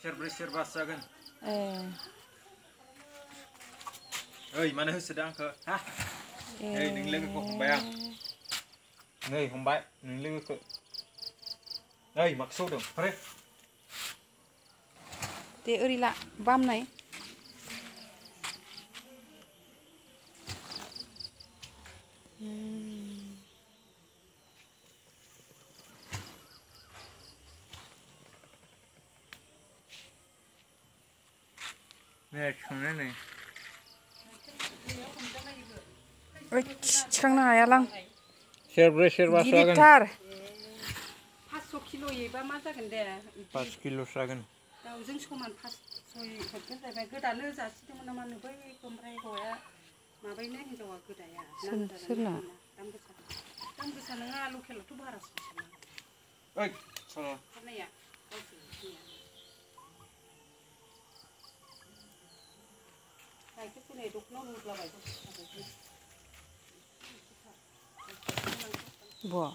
Serba serba sagan. Ơi, mana sedang ke? Hah? Hey, neng lagi kok bayang. Nih, hombai, neng lagi ke. Hey, maksud dong, pare. Te urila bam này. Nè, thằng này. Oi, थिखांनो हाया लां. Serba serba sagan. गिलिरथार. 500 किल' एबा मा जागोन दे? 5 kilo sagan. दाउजों समान 500 हरगोन जाबाय. गोदानो जासिदोंमोन नामा बै ओमफ्राय हौवाया माबायनो हिनजावा गोदाया. सोरना? दाम गोसा नङा लकेलावथ' बारासो बिसोरना. ओइ, सङो. फाननाया गाइखेर फैनाय दख'ना रुलाबाय. बा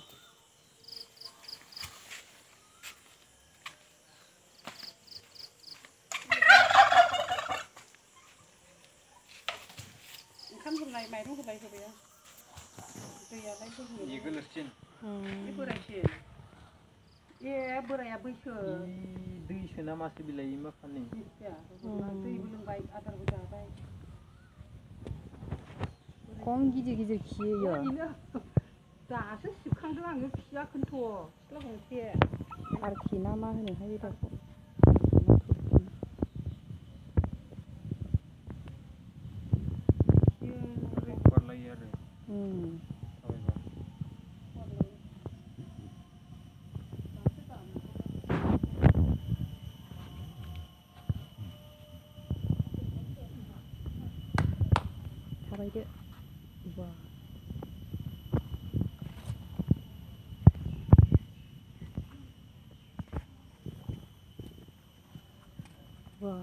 ओंखाम होलाय माइरं होलाय होबाय दैयालाय होयो ये गोलोरसिन ए बोरायसिन ए बोराया बैसो दै सोना मासि बिलाइ मा फाननि दैबो लोंबाय आदारबो जाबाय खम गिदिर गिदिर खियो दासो सिबखांदों आङो खियाखैनोथ' सिथ्ला गंसे आरखि ना मा होनोहाय बे दाउखौ थाबायदो बा बा